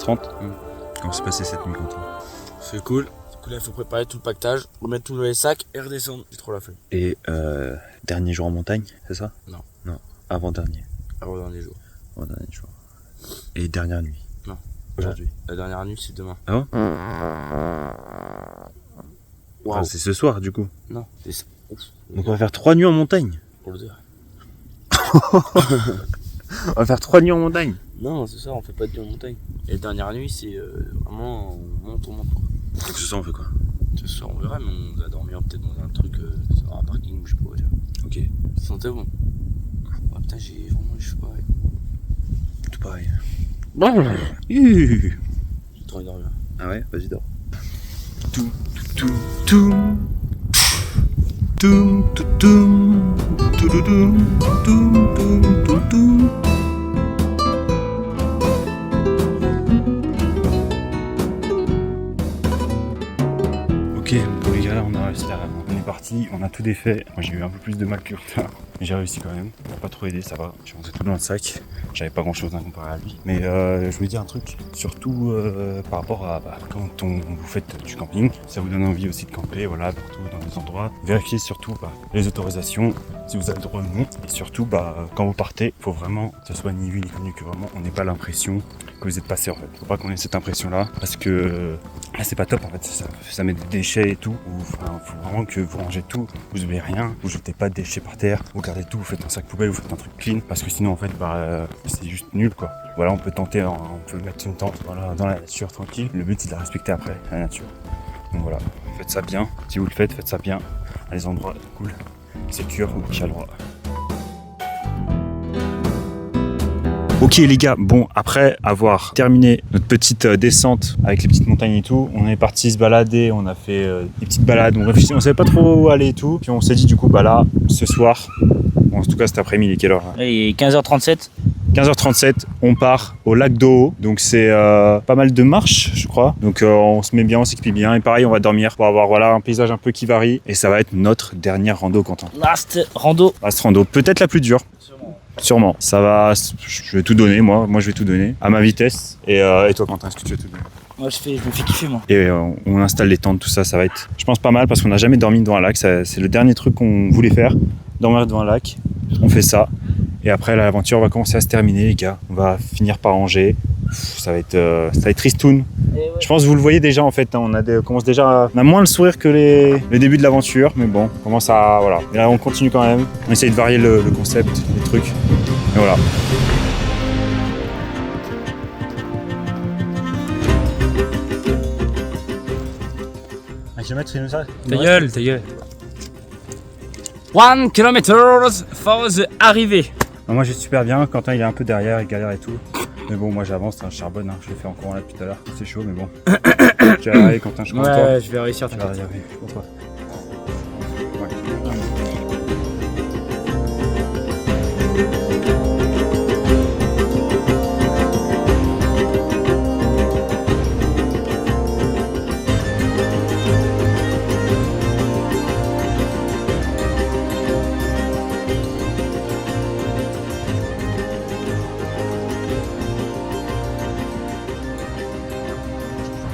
14h30. Comment s'est passé cette nuit, Quentin? C'est cool. Là, il faut préparer tout le pactage, remettre tout dans les sacs et redescendre. J'ai trop la flemme. Et dernier jour en montagne, c'est ça? Non. Non, avant-dernier. Avant-dernier jour. Avant-dernier jour. Et dernière nuit? Non. Aujourd'hui? La dernière nuit, c'est demain. Ah bon? Wow. Ah, c'est ce soir, du coup. Non, c'est ça. Donc on va faire 3 nuits en montagne. Pour le dire. On va faire 3 nuits en montagne. Non, c'est ça, on fait pas de nuit en montagne. Et la dernière nuit, c'est vraiment on monte. Quoi. Donc ce soir, on fait quoi? Ce soir, on verra, mais on va dormir peut-être dans un truc, dans un parking ou je sais pas quoi dire. Ok. Ça sentait bon. Ah, putain, j'ai vraiment les cheveux pareils. Tout pareil. J'ai trop envie de dormir. Ah ouais, vas-y, dors. Tout, tout, tout. Tout, tout, tout. Tout, tout, tout. Tout, tout, tout, tout. Ok, bon les gars, là on a réussi à... On est parti, on a tout défait. Moi j'ai eu un peu plus de mal que Quentin, mais j'ai réussi quand même. On m'a pas trop aidé, ça va. J'ai rentré tout dans le sac. J'avais pas grand chose à comparer à lui. Mais je voulais dire un truc, surtout par rapport à quand vous faites du camping, ça vous donne envie aussi de camper, voilà, partout dans les endroits. Vérifiez surtout les autorisations, si vous avez le droit ou non. Et surtout, quand vous partez, faut vraiment que ce soit ni vu ni connu, que vraiment on n'ait pas l'impression que vous êtes passé en fait. Faut pas qu'on ait cette impression là, parce que là c'est pas top en fait, ça met des déchets et tout. Enfin, faut vraiment que vous rangez tout, vous oubliez rien, vous jetez pas de déchets par terre, vous gardez tout, vous faites un sac poubelle, vous faites un truc clean, parce que sinon en fait c'est juste nul quoi. Voilà, on peut tenter, on peut mettre une tente dans la nature tranquille. Le but c'est de la respecter après, la nature. Donc voilà, faites ça bien. Si vous le faites ça bien à des endroits cool, sécures ou chaleureux. Ok les gars, bon après avoir terminé notre petite descente avec les petites montagnes et tout, on est parti se balader, on a fait des petites balades, on réfléchissait, on savait pas trop où aller et tout, puis on s'est dit du coup là, ce soir, bon, en tout cas cet après-midi, il est quelle heure? Il est 15h37. 15h37, on part au lac d'Oho, donc c'est pas mal de marches je crois, donc on se met bien, on s'équipe bien et pareil on va dormir pour avoir voilà un paysage un peu qui varie et ça va être notre dernière rando Quentin. Last rando. Last rando, peut-être la plus dure. Sûrement. Ça va, je vais tout donner moi je vais tout donner à ma vitesse et toi Quentin, est-ce que tu vas tout donner? Moi je me fais kiffer moi. Et on installe les tentes, tout ça, ça va être je pense pas mal parce qu'on n'a jamais dormi devant un lac, c'est le dernier truc qu'on voulait faire, dormir devant un lac, on fait ça. Et après l'aventure va commencer à se terminer les gars, on va finir par ranger, ça va être tristoun. Ouais. Je pense que vous le voyez déjà en fait, hein, on a moins le sourire que les débuts de l'aventure, mais bon, on commence à voilà. Et là on continue quand même, on essaye de varier le concept, les trucs, et voilà. Un kilomètre, c'est nous ça? Ta gueule. 1 km for the arrivée. Moi j'ai super bien, Quentin il est un peu derrière, il galère et tout. Mais bon, moi j'avance, je charbonne, hein. Je l'ai fait en courant là depuis tout à l'heure, c'est chaud mais bon. Tu vas arriver Quentin, je compte toi. Ouais, je vais réussir. Tu vas arriver, je compte toi.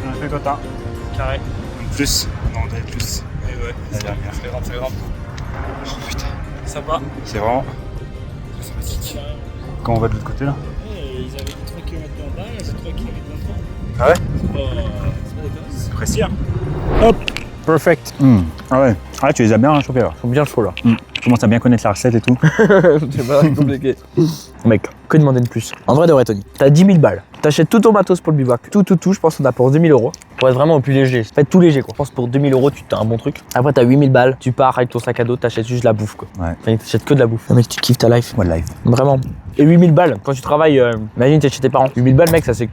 On a fait Quentin. Carré. Plus, non, on a plus. Et ouais, La dernière. c'est grave. Oh putain. Sympa. C'est vraiment sympathique. Quand on va de l'autre côté là? Ils avaient 3 km en bas, là c'est 3 km Ah ouais? C'est pas déconnant. C'est précis hein. Hop, perfect. Ah ouais. Ah tu les as bien chauffés là. Ils sont bien chauds là. Tu commences à bien connaître la recette et tout. C'est pas compliqué. Mec, que demander de plus? En vrai de vrai Tony, t'as 10 000 balles. T'achètes tout ton matos pour le bivouac. Tout, je pense qu'on a pour 2 000 euros. Pour être vraiment au plus léger. Faites tout léger quoi. Je pense que pour 2 000 euros, tu t'as un bon truc. Après, t'as 8 000 balles. Tu pars avec ton sac à dos, t'achètes juste la bouffe quoi. Ouais. Enfin, t'achètes que de la bouffe. Mec, tu kiffes ta life. Moi live. Vraiment. Et 8 000 balles, quand tu travailles, imagine t'es chez tes parents. 8 000 balles, mec, ça se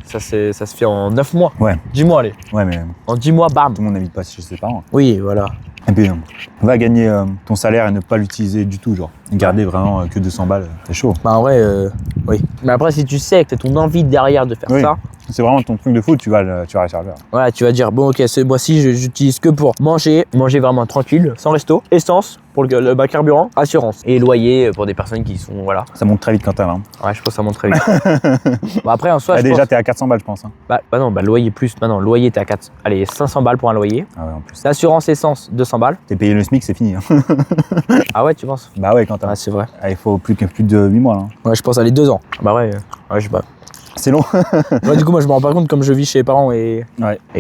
fait en 9 mois. Ouais. 10 mois, allez. Ouais mais En 10 mois, bam. tout le monde n'habite pas chez ses parents. Oui, voilà. Et puis va gagner ton salaire et ne pas l'utiliser du tout genre. Garder vraiment que 200 balles, c'est chaud. Bah en vrai, oui. Mais après, si tu sais que t'as ton envie derrière de faire Oui. ça, C'est vraiment ton truc de foot, tu vas réussir à le faire. voilà, tu vas dire, bon ok, ce mois-ci, j'utilise que pour manger vraiment tranquille, sans resto, essence pour le carburant, assurance et loyer pour des personnes qui sont, voilà. Ça monte très vite quand t'as là. Ouais, je pense que ça monte très vite. Bon, après, en soi, Bah, je déjà, pense... t'es à 400 balles, je pense. Hein. Bah non, loyer plus, non, loyer, t'es à 4... Allez, 500 balles pour un loyer. Ah ouais, en plus. L'assurance essence, 200 balles. T'es payé le SMIC, c'est fini. Hein. Ah ouais, tu penses? Bah ouais, quand t'as. Ouais, c'est vrai. Ah, il faut plus de 8 mois là. Ouais, je pense aller 2 ans. Bah ouais, je sais pas. C'est long. Ouais, du coup, moi, je me rends pas compte comme je vis chez les parents et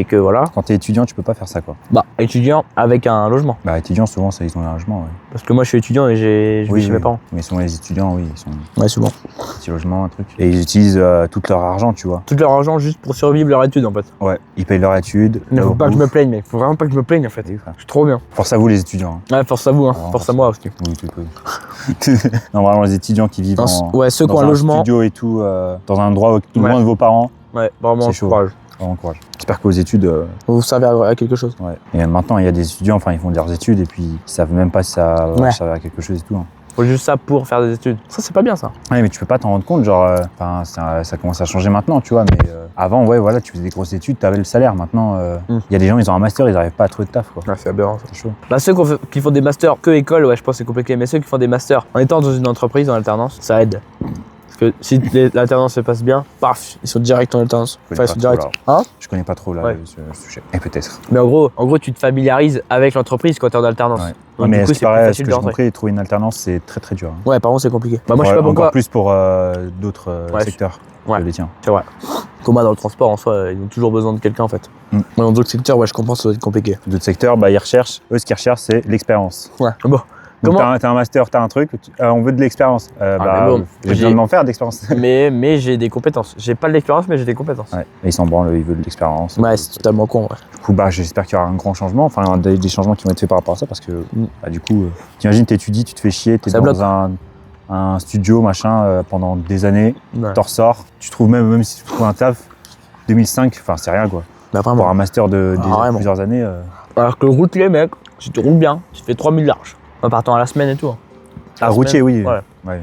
que voilà. Quand t'es étudiant, tu peux pas faire ça quoi. Bah, étudiant avec un logement. Bah, étudiants, souvent, ça, ils ont un logement. Ouais. Parce que moi, je suis étudiant et je vis chez mes parents. Mais souvent, les étudiants, oui, ils sont Ouais, souvent. petit logement, un truc. Et ils utilisent tout leur argent, tu vois. Tout leur argent juste pour survivre leur étude en fait. Ouais, ils payent leur étude. Il faut leur pas que je me bouffe. plaigne, mec. Faut vraiment pas que je me plaigne en fait. Oui, ça. Je suis trop bien. Force à vous, les étudiants. Hein. Ouais, force à vous, hein. Ah, Force à moi aussi. Oui, tu peux. Non, vraiment, les étudiants qui vivent Ouais, ceux qui ont dans un un logement. studio et tout, dans un endroit loin de vos parents. Ouais, vraiment, C'est chaud. courage. Vraiment courage. J'espère qu'aux études. Vous servez à quelque chose. Ouais. Et maintenant, il y a des étudiants, enfin, ils font leurs études et puis ils savent même pas si ça va servir à quelque chose et tout. Hein. Faut juste ça pour faire des études. Ça, c'est pas bien ça. Ouais, mais tu peux pas t'en rendre compte, genre, ça commence à changer maintenant, tu vois. Mais avant, ouais, voilà, tu faisais des grosses études, t'avais le salaire. Maintenant, il y a des gens, ils ont un master, ils arrivent pas à trouver de taf, quoi. Ouais, c'est aberrant ça. C'est chaud. Bah, ceux qui font des masters que école, ouais, je pense que c'est compliqué. Mais ceux qui font des masters en étant dans une entreprise en alternance, ça aide. Parce que si l'alternance se passe bien, paf, ils sont direct en alternance. Je connais Enfin, ils sont pas trop, direct. là. Hein? Je connais pas trop là Ouais. ce sujet. Et peut-être. Mais en gros, tu te familiarises avec l'entreprise quand t'es en alternance. Ouais. Donc, mais du coup, ce qui c'est plus paraît, ce facile que de j'ai rentrer. compris, trouver une alternance, c'est très très dur. Hein. Ouais, par contre, c'est compliqué. Bah, moi, je sais pas Encore pourquoi. plus pour d'autres Ouais, secteurs ouais. que les tiens. C'est vrai. Comme dans le transport, en soi, ils ont toujours besoin de quelqu'un, en fait. Mm. Mais dans d'autres secteurs, ouais, je comprends, ça doit être compliqué. D'autres secteurs, bah, ils recherchent. Eux, ce qu'ils recherchent, c'est l'expérience. Ouais. Bon. Donc, Comment t'as un master, t'as un truc, on veut de l'expérience. mais bon, j'ai besoin d'en faire d'expérience. mais j'ai des compétences. J'ai pas de l'expérience, mais j'ai des compétences. Ouais. Et ils s'en branlent, ils veulent de l'expérience. Ouais, c'est totalement con, ouais. Du coup, bah, j'espère qu'il y aura un grand changement, enfin des changements qui vont être faits par rapport à ça, parce que bah, du coup, t'imagines, t'étudies, tu te fais chier, t'es Ça dans bloque. un studio, machin, pendant des années, Ouais. t'en ressors, tu trouves même si tu trouves un taf, 2005, enfin c'est rien quoi. Bah, Pour vraiment. un master de Vraiment. plusieurs années. Alors que routier, mec, si tu roules bien, tu te fais 3000 larges. En partant à la semaine et tout. Hein. Ah, La routier, semaine, oui. Ouais. Ouais.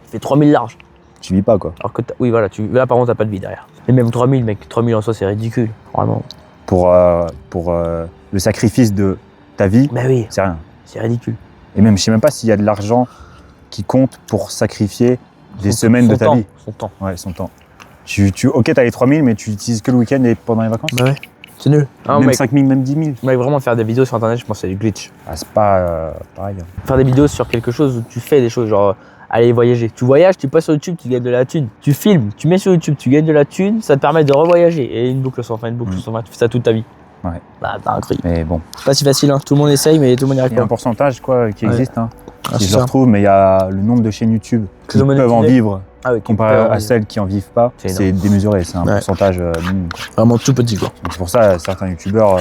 Tu fais 3000 larges. Tu vis pas quoi. Alors que oui, voilà, là, par contre, t'as pas de vie derrière. Et même 3000, mec, 3000 en soi, c'est ridicule. Vraiment. Pour le sacrifice de ta vie, Bah oui, c'est rien. c'est ridicule. Et même, je sais même pas s'il y a de l'argent qui compte pour sacrifier des semaines de ta vie. Son temps. Ouais, son temps. Ok, t'as les 3000, mais tu l'utilises que le week-end et pendant les vacances. Bah ouais. C'est nul. Ah, Même mec, 5000, même 10 000. mec, vraiment faire des vidéos sur internet, je pense que c'est du glitch. Ah, c'est pas pareil. Hein. Faire des vidéos sur quelque chose où tu fais des choses, genre aller voyager. Tu voyages, tu passes sur YouTube, tu gagnes de la thune. Tu filmes, tu mets sur YouTube, tu gagnes de la thune, ça te permet de revoyager. Et une boucle sans fin, une boucle sans fin, tu fais ça toute ta vie. Ouais. Bah, t'as un truc. Mais bon, C'est pas si facile, hein. Tout le monde essaye, mais tout le monde n'y arrive il y a un pas. pourcentage quoi, qui Ouais. existe. Hein. Ah, Si c'est je le ça. retrouve, mais il y a le nombre de chaînes YouTube qui sont peuvent en monétisées. vivre Ah oui, comparé à celles qui en vivent pas. C'est C'est démesuré, c'est un Ouais. pourcentage minime. Quoi. Vraiment tout petit, quoi. Donc c'est pour ça, certains youtubeurs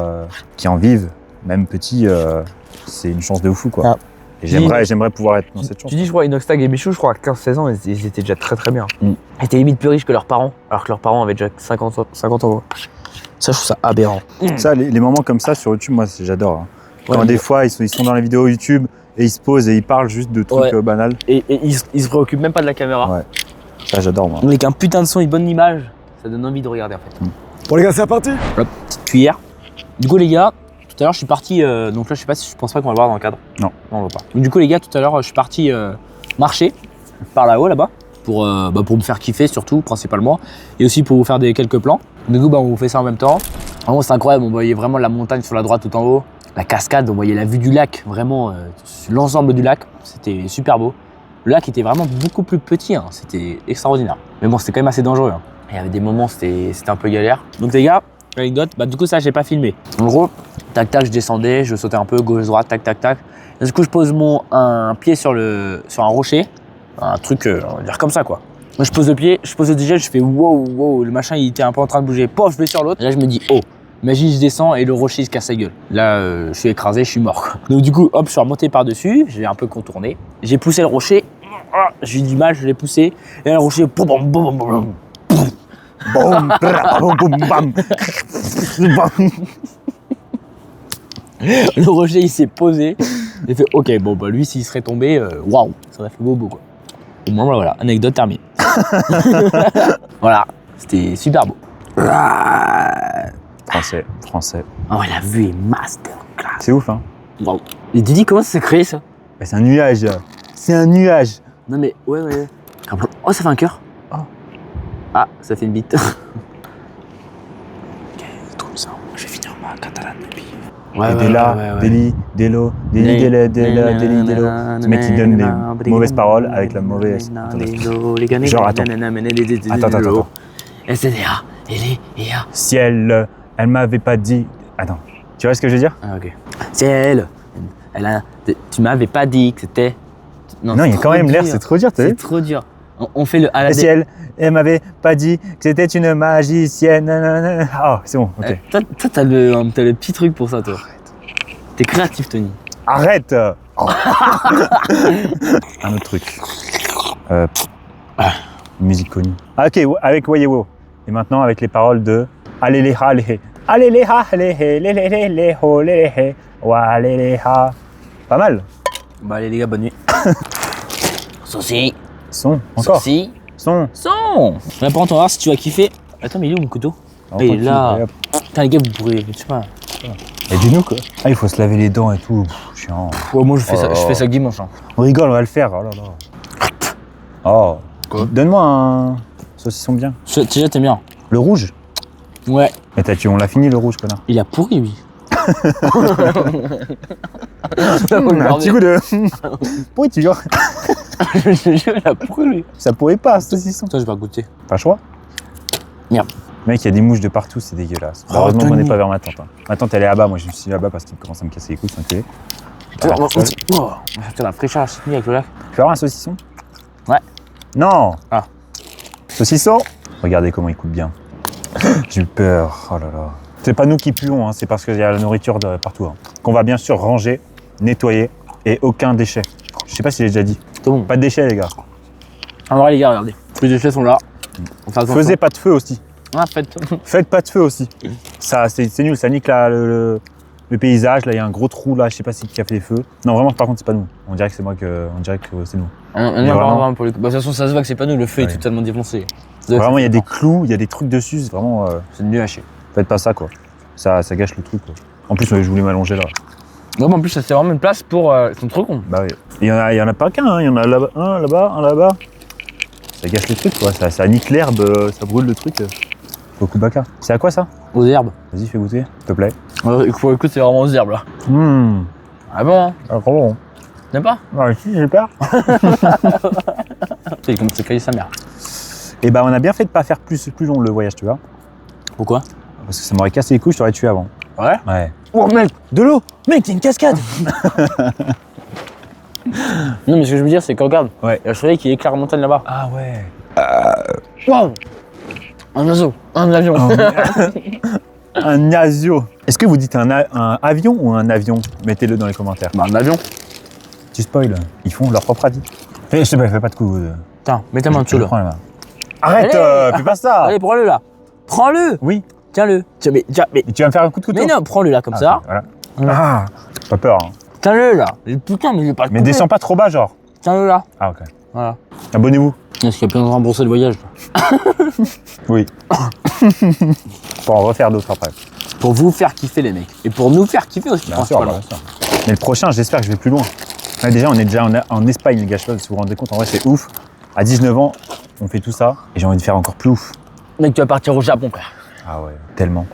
qui en vivent, même petits, c'est une chance de fou quoi. Ah. Et j'aimerais pouvoir être dans cette chance. Tu dis, je crois, Inoxtag et Bichou, je crois, à 15-16 ans, ils étaient déjà très très bien. Mm. Ils étaient limite plus riches que leurs parents, alors que leurs parents avaient déjà 50 euros. Ça, je trouve ça aberrant. Ça, les moments comme ça sur YouTube, moi j'adore. Hein. Quand Ouais, des fois ils sont dans la vidéo YouTube et ils se posent et ils parlent juste de trucs Ouais. banals. Et ils se préoccupent même pas de la caméra. Ouais. Ça j'adore moi. Avec un putain de son et une bonne image, ça donne envie de regarder en fait. Bon les gars, c'est parti. Hop, petite cuillère. Du coup les gars, tout à l'heure je suis parti, donc là je sais pas si je pense pas qu'on va le voir dans le cadre. Non. On va pas. Donc du coup les gars, tout à l'heure je suis parti marcher par là-haut là-bas pour me faire kiffer surtout principalement et aussi pour vous faire quelques plans. Du coup on vous fait ça en même temps. Vraiment c'est incroyable, on voyait vraiment la montagne sur la droite tout en haut, la cascade, on voyait la vue du lac, vraiment l'ensemble du lac, c'était super beau. Le lac était vraiment beaucoup plus petit, hein. C'était extraordinaire. Mais bon, c'était quand même assez dangereux. Hein. Il y avait des moments, c'était un peu galère. Donc les gars, anecdote, du coup ça j'ai pas filmé. En gros, tac tac, je descendais, je sautais un peu gauche-droite, tac tac tac. Et du coup je pose un pied sur un rocher, un truc, on va dire comme ça quoi. Moi, je pose le pied, je pose le digel, je fais wow, le machin il était un peu en train de bouger. Pof, je vais sur l'autre. Et là je me dis oh. Imagine, je descends et le rocher il se casse la gueule. Là, je suis écrasé, je suis mort. Quoi. Donc du coup, hop, je suis remonté par-dessus, j'ai un peu contourné. J'ai poussé le rocher, j'ai eu du mal, je l'ai poussé. Et là, le rocher, boum, boum, boum, boum. Boum, boum, boum, bam. Le rocher il s'est posé. J'ai fait ok, bon bah lui s'il serait tombé, waouh, ça aurait fait bobo quoi. Au moins voilà, anecdote terminée. Voilà, c'était super beau. Français. Oh la vue est masterclass. C'est ouf, hein. Waouh. Et Didi, comment ça s'est créé ça? Bah, c'est un nuage. C'est un nuage. Non mais ouais. Oh ça fait un cœur. Oh. Ah, ça fait une bite. Ok, trop ça. Je vais finir ma catalane et puis. Et Deli, Delo, Deli, Dele, Dela, Deli, Delo. Ce mec qui donne des mauvaises paroles avec la mauvaise. Genre, attends. Attends. Si elle m'avait pas dit. Attends, tu vois ce que je veux dire? Ah, ok. C'est elle. Tu m'avais pas dit que c'était. Non, il y a quand même l'air, c'est trop dur, t'as vu? C'est trop dur. On fait le. À la Si elle m'avait pas dit que c'était une magicienne. Oh, c'est bon, ok. Toi, t'as le petit truc pour ça, toi. Arrête. T'es créatif, Tony. Arrête. Oh. Un autre truc. Musique connue. Ah, ok, avec Wayewo. Et maintenant avec les paroles de Aleleha lehe. Aleleha lehe, lelele ho lehe. Wa aleleha. Pas mal. Bah allez les gars, bonne nuit. Saucy. Son, encore. Saucy. Son. Là par contre, on va voir si tu vas kiffer. Attends, mais il est où mon couteau? Et là. Putain les gars, vous pourrez. Je sais pas. Et dis-nous quoi. Ah, il faut se laver les dents et tout. Pff, chiant. Ouais, moi je fais ça dimanche. Hein. On rigole, on va le faire. Oh là là. Oh. Quoi? Donne-moi un saucisson bien. Déjà, t'aimes bien? Le rouge? Ouais. Mais on l'a fini le rouge, connard. Il a pourri, lui. Un petit coup de pourriture. Je te jure, il a pourri, lui. Ça pourrait pas, ce saucisson. Toi, je vais goûter. Pas le choix. Merde. Mec, il y a des mouches de partout, c'est dégueulasse. Oh, Heureusement qu'on Tony. n'est pas vers ma tante. Hein. Ma tante, elle est là-bas. Moi, je suis là-bas parce qu'il commence à me casser les couilles, c'est Putain, la fraîcheur à cette nuit avec le lac. Tu veux avoir un saucisson? Ouais. Non. Ah. Saucisson? Regardez comment il coupe bien. J'ai eu peur. Oh là là. C'est pas nous qui puons, hein, c'est parce qu'il y a la nourriture partout. Hein. Qu'on va bien sûr ranger, nettoyer et aucun déchet. Je sais pas si j'ai déjà dit. C'est bon. Pas de déchets, les gars. En vrai, les gars, regardez. Les déchets sont là. Faisez pas de feu aussi. Ah, faites. Faites pas de feu aussi. Ça, c'est nul, ça nique le paysage. Là, il y a un gros trou là, je sais pas qui a fait les feux. Non, vraiment, par contre, c'est pas nous. On dirait que c'est moi on dirait que c'est nous. Vraiment, pour les... Bah, de toute façon, ça se voit que c'est pas nous, le feu est totalement défoncé. Vraiment, il y a des clous, il y a des trucs dessus, c'est vraiment. C'est nul à chier. Faites pas ça, quoi. Ça gâche le truc, quoi. En plus, je voulais m'allonger là. Non, mais en plus, ça c'est vraiment une place pour. Ils sont trop cons. Bah oui. Il y en a pas qu'un, hein. Il y en a là-bas, un là-bas. Ça gâche le truc, quoi. Ça nique l'herbe, ça brûle le truc. Okubaka. C'est à quoi ça? Aux herbes. Vas-y, fais goûter, s'il te plaît. Écoute, c'est vraiment aux herbes là. Ah bon, hein? Ah, bon. T'aimes pas? Ouais, si, j'ai peur. Il commence à cailler sa mère. Et bah, on a bien fait de pas faire plus long le voyage, tu vois. Pourquoi? Parce que ça m'aurait cassé les couilles, je t'aurais tué avant. Ouais? Ouais. Oh mec! De l'eau! Mec, c'est une cascade! Non, mais ce que je veux dire, c'est que regarde, Ouais. il y a le soleil qui éclaire la montagne là-bas. Ah ouais. Waouh! Un oiseau, un avion. Un asio. Est-ce que vous dites un avion ou un avion? Mettez-le dans les commentaires. Bah, un avion. Tu spoil, ils font leur propre avis. Je sais pas, fais pas de coups. Tiens, mets ta main en dessous là. Arrête, Allez. fais pas ça. Allez, prends-le là. Prends-le! Oui. Tiens-le. Tiens, mais. Et tu vas me faire un coup de couteau? Mais non, prends-le là, comme ça. Ok, voilà. Ah, pas peur. Hein. Tiens-le là. Putain, mais j'ai pas le Mais couper. descends pas trop bas, genre. Tiens-le là. Ah, ok. Voilà. Abonnez-vous. Est-ce qu'il y a plein de rembourser le voyage? Oui. Pour en refaire d'autres après. Pour vous faire kiffer les mecs. Et pour nous faire kiffer aussi. Bien sûr, bien sûr. Mais le prochain, j'espère que je vais plus loin. Là, déjà, on est déjà en Espagne, les gars. Je sais pas si vous vous rendez compte, en vrai, c'est ouf. À 19 ans, on fait tout ça. Et j'ai envie de faire encore plus ouf. Mec, tu vas partir au Japon, frère. Ah ouais, tellement.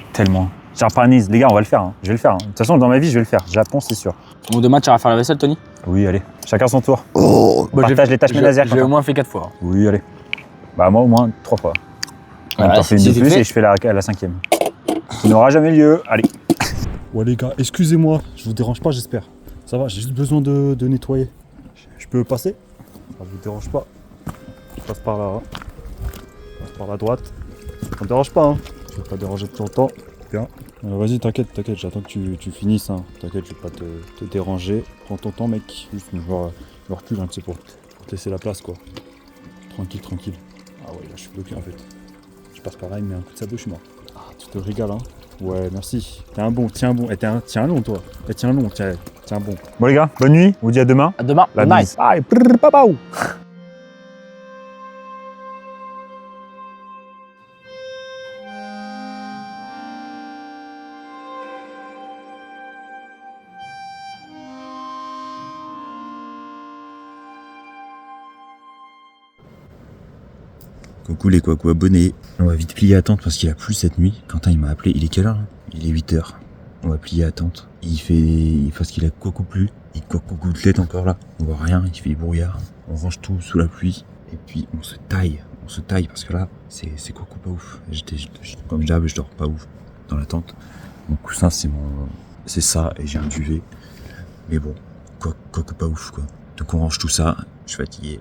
Japanese, les gars, on va le faire. Hein. Je vais le faire. Hein. De toute façon, dans ma vie, je vais le faire. Japon, c'est sûr. Bon, demain, tu vas faire la vaisselle, Tony? Oui, allez. Chacun son tour. Oh, On partage les tâches ménagères. Je l'ai au moins fait 4 fois. Oui, allez. Bah, moi, au moins 3 fois. On t'en fais une de plus et je fais la 5e. Ça n'aura jamais lieu. Allez. Ouais, les gars, excusez-moi. Je vous dérange pas, j'espère. Ça va, j'ai juste besoin de nettoyer. Je peux passer? Ça vous dérange pas? Je passe par là. Hein. Je passe par la droite. Ça me dérange pas, hein. Je vais pas déranger plus longtemps. Bien. Vas-y, t'inquiète, j'attends que tu finisses. Hein. T'inquiète, je vais pas te déranger. Prends ton temps, mec. Juste me recule un petit peu pour te laisser la place, quoi. Tranquille. Ah ouais, là, je suis bloqué en fait. Je passe par là, il me met un coup de sabot, je suis mort. Ah, tu te régales, hein. Ouais, merci. T'es un bon, tiens bon. Tiens long, toi. Tiens long, tiens bon. Bon, les gars, bonne nuit. On vous dit à demain. À demain. La Nice. bise. Aïe, prrr, papaou. Coucou les coucou abonnés. On va vite plier attente parce qu'il a plu cette nuit. Quentin il m'a appelé, il est quelle heure là? Il est 8h. On va plier attente. Parce qu'il a coucou plu. Il coucou gouttelette encore là. On voit rien, il fait du brouillard. On range tout sous la pluie. Et puis on se taille parce que là c'est coucou pas ouf. Comme d'hab, je dors pas ouf dans la tente. Mon coussin c'est ça et j'ai un duvet. Mais bon, coucou pas ouf quoi. Donc on range tout ça. Je suis fatigué.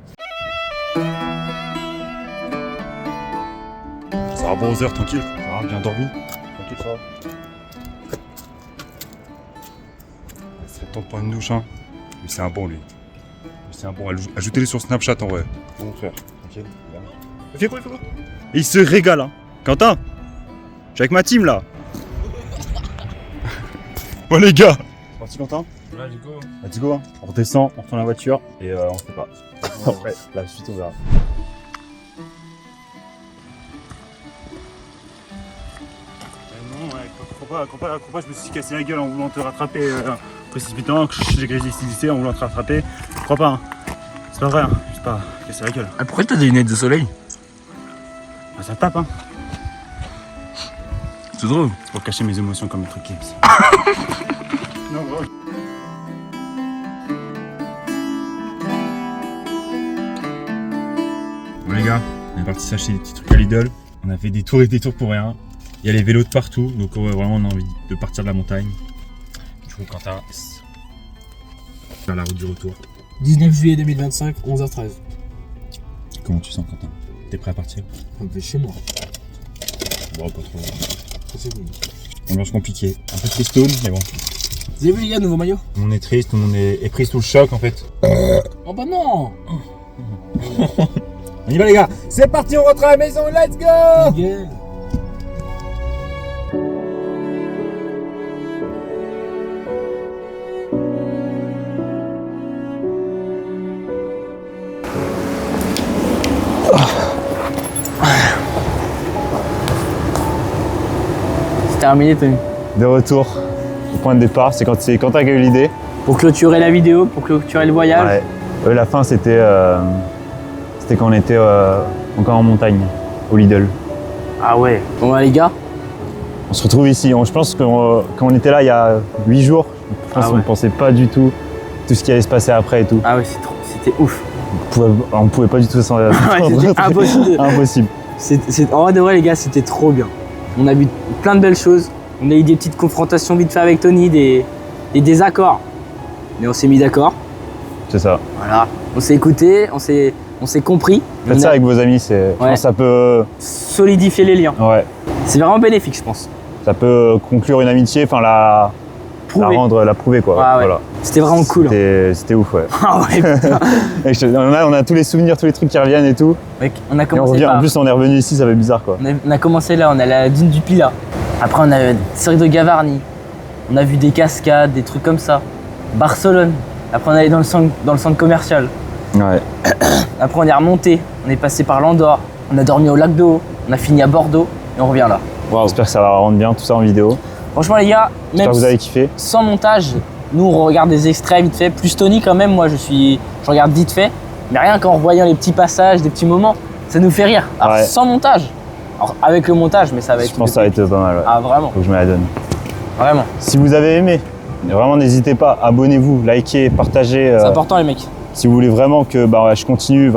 Ça va bon aux heures, tranquille. Ça va, bien dormi. Tranquille, ça va. C'est le temps de prendre une douche, hein. Mais c'est un bon, lui. C'est un bon. Ajoutez-les sur Snapchat, en vrai. Bon frère, tranquille. Fais quoi? Et il se régale, hein. Quentin, je suis avec ma team, là. Bon, les gars. C'est parti, Quentin? Let's go. Let's go, hein. On redescend, on prend la voiture et on fait pas. Après, la suite, on verra. Crois pas, je me suis cassé la gueule en voulant te rattraper précipitamment, que j'ai glissé en voulant te rattraper. Crois pas, hein. C'est pas vrai, hein. Juste pas casser la gueule. Ah, pourquoi t'as des lunettes de soleil? Ah, ça tape, hein. C'est drôle. C'est pour cacher mes émotions comme le truc Gibbs. Non, gros. Bon les gars, on est parti s'acheter des petits trucs à Lidl. On a fait des tours et des tours pour rien. Il y a les vélos de partout, donc vraiment on a envie de partir de la montagne. Du coup, Quentin, faire la route du retour. 19 juillet 2025, 11h13. Comment tu sens, Quentin? T'es prêt à partir? Ça me fait chez moi. Bon, pas trop. Ça, c'est cool. Ambiance compliquée, un peu tristone, mais bon. Vous avez vu les gars, nouveau maillot? Tout le monde est triste, tout le monde est pris sous le choc en fait. Oh bah non. On y va les gars, c'est parti, on rentre à la maison, let's go! Yeah. C'est terminé, Tony. De retour au point de départ, c'est Quentin qui a eu l'idée. Pour clôturer la vidéo, pour clôturer le voyage. Ouais. La fin c'était quand on était encore en montagne, au Lidl. Ah ouais. Bon bah les gars, On se retrouve ici, je pense que quand on était là il y a 8 jours, je pense qu'on ne pensait pas du tout ce qui allait se passer après et tout. ah ouais, c'était ouf. On pouvait pas du tout s'en c'était impossible. Impossible. En vrai de vrai les gars, c'était trop bien. On a vu plein de belles choses. On a eu des petites confrontations vite fait avec Tony, des désaccords. Mais on s'est mis d'accord. C'est ça. Voilà. On s'est écouté, on s'est compris. Faites ça avec vos amis, je pense que ça peut... solidifier les liens. Ouais. C'est vraiment bénéfique, je pense. Ça peut conclure une amitié, enfin la prouver quoi. Ouais, ouais. Voilà. C'était vraiment cool. C'était ouf, ouais. Ah ouais, putain. Et on a tous les souvenirs, tous les trucs qui reviennent et tout. Mec, on a Et on commencé revient, par... en plus on est revenu ici, ça fait bizarre quoi. On a commencé là, on a la dune du Pilat. Après on a Cirque de Gavarnie. On a vu des cascades, des trucs comme ça. Barcelone. Après on est allé dans le centre commercial. Ouais. Après on est remonté. On est passé par l'Andorre. On a dormi au lac de Haut. On a fini à Bordeaux. Et on revient là. Wow. J'espère que ça va rendre bien tout ça en vidéo. Franchement les gars, J'espère même que vous avez kiffé. sans montage, nous on regarde des extraits vite fait. Plus Tony quand même, moi je regarde vite fait. Mais rien qu'en revoyant les petits passages, des petits moments, ça nous fait rire. Alors Ouais. sans montage. Alors avec le montage, mais ça va être... Je pense que ça va être pas mal. Ouais. Ah vraiment, Faut que je me la donne. vraiment. Si vous avez aimé, vraiment n'hésitez pas, abonnez-vous, likez, partagez. C'est important les mecs. Si vous voulez vraiment que je continue,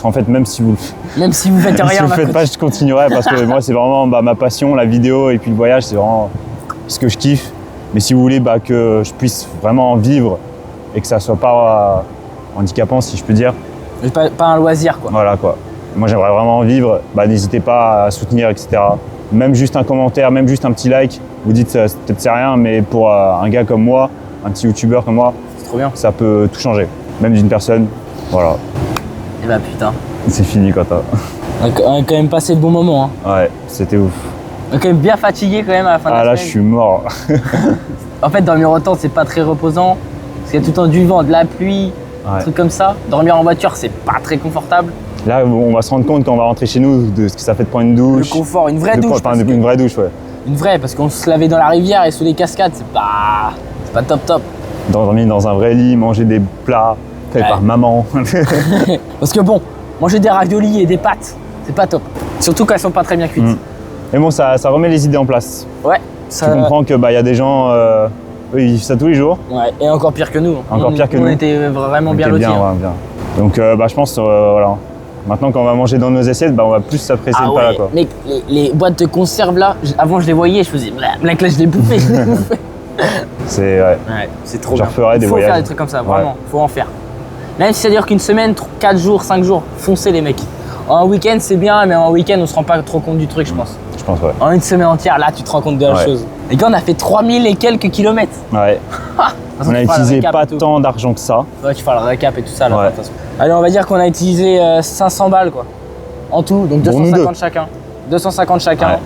en fait même si vous Même si vous faites si rien, vous le faites pas, je continuerai parce que moi c'est vraiment ma passion, la vidéo et puis le voyage, c'est vraiment ce que je kiffe. Mais si vous voulez que je puisse vraiment en vivre et que ça soit pas handicapant si je peux dire, pas un loisir quoi. voilà quoi. Moi j'aimerais vraiment en vivre, n'hésitez pas à soutenir etc. Même juste un commentaire, même juste un petit like, vous dites peut-être c'est rien mais pour un gars comme moi, un petit youtubeur comme moi, C'est trop bien. ça peut tout changer. Même d'une personne, voilà. Et bah putain. C'est fini Quentin. On a quand même passé de bons moments. Hein. Ouais, c'était ouf. On est quand même bien fatigué quand même à la fin de Ah la là, je semaine. suis mort. En fait, dormir autant, c'est pas très reposant. Parce qu'il y a tout le temps du vent, de la pluie, Ouais. des trucs comme ça. Dormir en voiture, c'est pas très confortable. Là, on va se rendre compte quand on va rentrer chez nous de ce que ça fait de prendre une douche. Le confort, une vraie douche. Enfin, parce que- une vraie douche, ouais. Une vraie, parce qu'on se lavait dans la rivière et sous les cascades, c'est pas top. Dormir dans un vrai lit, manger des plats faits Ouais. par maman. Parce que bon, manger des raviolis et des pâtes, c'est pas top. Surtout quand elles sont pas très bien cuites. Mm. Mais bon, ça remet les idées en place. Ouais, Tu ça. comprends que y a des gens, eux, ils vivent ça tous les jours. Ouais, et encore pire que nous. Encore pire que nous. On était vraiment On bien était lotis. hein. ouais, bien. Donc, je pense, voilà. Maintenant, quand on va manger dans nos assiettes, on va plus s'apprécier Ah le plat, ouais, quoi. mec, les boîtes de conserve là, avant je les voyais, je faisais black là, je les bouffais. C'est, ouais. Ouais, c'est trop Je bien. referais des faut faire voyages. des trucs comme ça, Ouais. vraiment, faut en faire. Même si ça dure qu'une semaine, 4 jours, 5 jours, foncez les mecs. En week-end c'est bien, mais en week-end on se rend pas trop compte du truc, je pense. Je pense, ouais. En une semaine entière, là tu te rends compte de la Ouais. chose. Et quand on a fait 3000 et quelques kilomètres. Ouais. De toute façon, On a tu feras le utilisé récap pas et tout. tant d'argent que ça. Ouais, tu feras le récap et tout ça là, Ouais. de toute façon. Allez, on va dire qu'on a utilisé 500 balles quoi. En tout, donc Pour nous 250 chacun. 250 chacun. Ouais.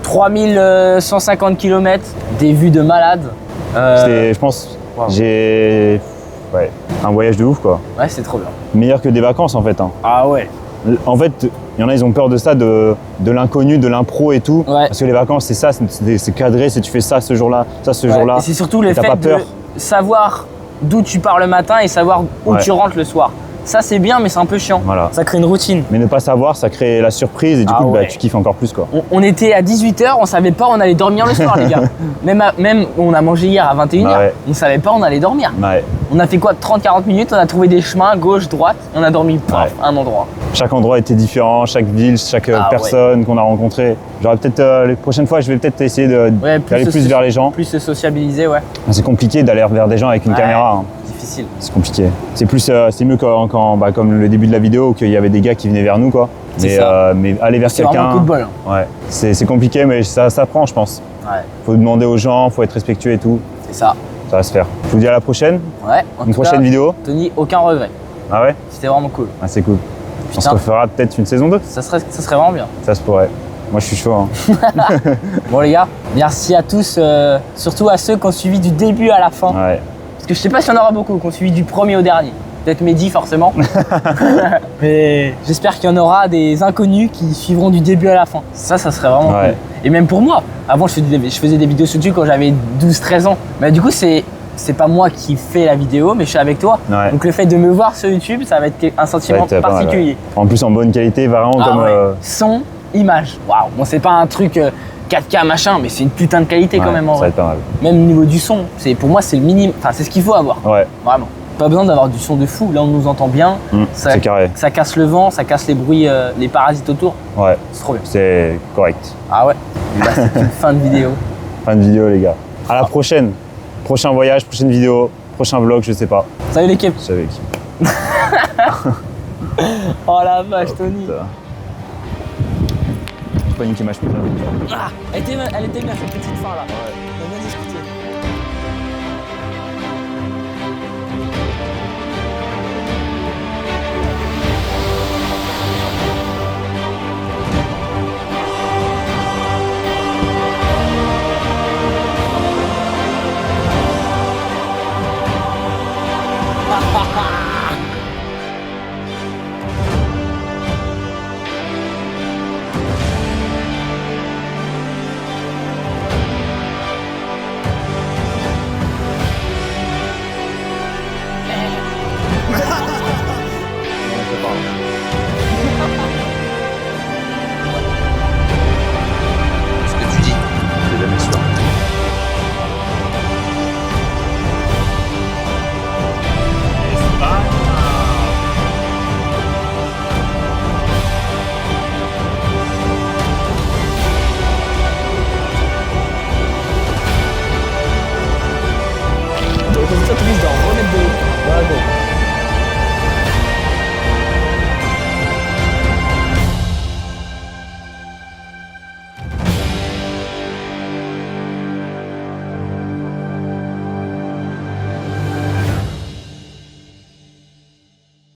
3150 km, des vues de malade. C'était, je pense, Wow. j'ai. Ouais. Un voyage de ouf, quoi. Ouais, c'est trop bien. Meilleur que des vacances, en fait. Hein. Ah ouais. En fait, il y en a, ils ont peur de ça, de l'inconnu, de l'impro et tout. Ouais. Parce que les vacances, c'est ça, c'est cadré, c'est tu fais ça ce jour-là, ça ce Ouais, jour-là. et c'est surtout le Et t'as fait pas de peur. savoir d'où tu pars le matin et savoir où Ouais. tu rentres le soir. Ça c'est bien, mais c'est un peu chiant. Voilà. Ça crée une routine. Mais ne pas savoir, ça crée la surprise et du Ah coup, ouais. tu kiffes encore plus, quoi. On était à 18h, on savait pas on allait dormir le soir les gars. Même on a mangé hier à 21h, Bah ouais. on savait pas on allait dormir. Ouais. On a fait quoi 30-40 minutes, on a trouvé des chemins, gauche, droite, on a dormi paf, Ouais. à un endroit. Chaque endroit était différent, chaque ville, chaque Ah ouais. personne qu'on a rencontrée. J'aurais peut-être, les prochaines fois, je vais peut-être essayer Ouais, d'aller se- plus vers les gens. Plus se sociabiliser, ouais. C'est compliqué d'aller vers des gens avec une Ouais. caméra. Hein. Difficile. C'est compliqué. C'est plus, c'est mieux comme le début de la vidéo où qu'il y avait des gars qui venaient vers nous, quoi. C'est Mais, ça. mais aller vers C'est vraiment quelqu'un, un coup de bol. hein. ouais, c'est compliqué, mais ça prend, je pense. Ouais, Faut demander aux gens, faut être respectueux et tout. c'est ça. Ça va se faire. Je vous dis à la prochaine. Ouais, en Une tout prochaine cas, vidéo. Tony, aucun regret. Ah ouais. C'était vraiment cool. Ah, c'est cool. On se Putain. refera peut-être une saison 2. Ça serait vraiment bien. Ça se pourrait. Moi, je suis chaud. Hein. Bon les gars, merci à tous, surtout à ceux qui ont suivi du début à la fin. Ouais. Parce que je sais pas s'il y en aura beaucoup qui ont suivi du premier au dernier. Peut-être Mehdi forcément. Mais j'espère qu'il y en aura des inconnus qui suivront du début à la fin. Ça serait vraiment Ouais. cool. Et même pour moi. Avant je faisais des vidéos sur YouTube quand j'avais 12-13 ans. Mais du coup c'est pas moi qui fais la vidéo, mais je suis avec toi. Ouais. Donc le fait de me voir sur YouTube, ça va être un sentiment Ça va être pas mal, particulier. ouais. En plus, en bonne qualité, vraiment Ah comme. ouais. Son, image. Waouh. Bon, c'est pas un truc 4K machin, mais c'est une putain de qualité quand ouais, même en ça va vrai. être pas mal. Même au niveau du son, pour moi c'est le minimum. Enfin, c'est ce qu'il faut avoir. Ouais. Vraiment. Pas besoin d'avoir du son de fou. Là, on nous entend bien. Ça- C'est carré. Ça casse le vent, ça casse les bruits, les parasites autour. Ouais. C'est trop bien. C'est correct. Ah ouais. Bah, c'est une fin de vidéo. Fin de vidéo, les gars. À la prochaine. Prochain voyage, prochaine vidéo, prochain vlog, je sais pas. Salut l'équipe. Je savais qui. Oh la vache, Tony. J'ai pas niqué ma chemise. Là. Ah, elle était bien cette petite fin là.